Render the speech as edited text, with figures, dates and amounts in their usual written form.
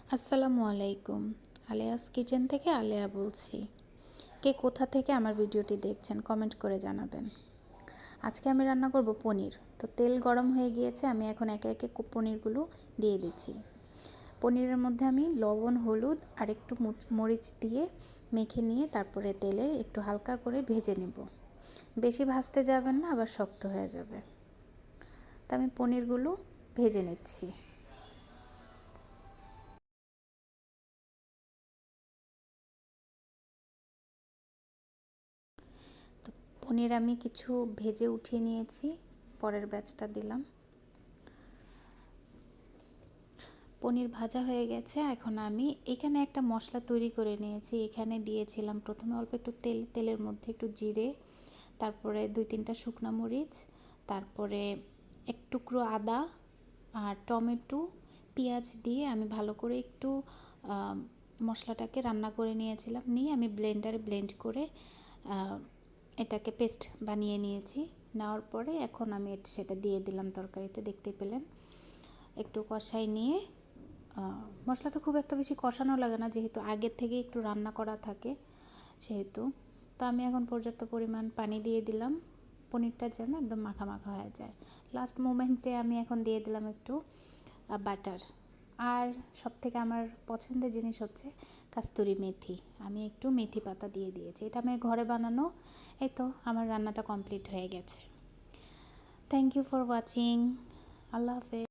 আসসালামু আলাইকুম। আলেয়াস কিচেন থেকে আলেয়া বলছি। কে কোথা থেকে আমার ভিডিওটি দেখছেন কমেন্ট করে জানাবেন। আজকে আমি রান্না করব পনির। তো তেল গরম হয়ে গিয়েছে, আমি এখন একে একে পনিরগুলো দিয়ে দিচ্ছি। পনিরের মধ্যে আমি লবণ, হলুদ আর একটু মরিচ দিয়ে মেখে নিয়ে তারপরে তেলে একটু হালকা করে ভেজে নেব। বেশি ভাজতে যাবেন না, আবার শক্ত হয়ে যাবে। তো আমি পনিরগুলো ভেজে নিচ্ছি। পনির আমি কিছু ভেজে উঠিয়ে নিয়েছি, পরের ব্যাচটা দিলাম। পনির ভাজা হয়ে গেছে। এখন আমি এখানে একটা মশলা তৈরি করে নিয়েছি। এখানে দিয়েছিলাম প্রথমে অল্প একটু তেলের মধ্যে একটু জিরে, তারপরে 2-3টা শুকনো মরিচ, তারপরে এক টুকরো আদা আর টমেটো, পেঁয়াজ দিয়ে আমি ভালো করে একটু মশলাটাকে রান্না করে নিয়েছিলাম। নিয়ে আমি ব্লেন্ডারে ব্লেন্ড করে এটাকে পেস্ট বানিয়ে নিয়েছি। নেওয়ার পরে এখন আমি সেটা দিয়ে দিলাম তরকারিতে, দেখতে পেলেন। একটু কষাই নিয়ে মশলাটা খুব একটা বেশি কষানো লাগে না, যেহেতু আগের থেকে একটু রান্না করা থাকে সেহেতু। তো আমি এখন পর্যাপ্ত পরিমাণ পানি দিয়ে দিলাম, পনিরটা যেন একদম মাখা মাখা হয়ে যায়। লাস্ট মোমেন্টে আমি এখন দিয়ে দিলাম একটু বাটার। আর সবথেকে আমার পছন্দের জিনিস হচ্ছে কাস্তুরি মেথি। আমি একটু মেথি পাতা দিয়ে দিয়েছি। এটা আমি ঘরে বানানো। এই তো আমার রান্নাটা কমপ্লিট হয়ে গেছে। Thank you for watching. আল্লাহ হাফেজ।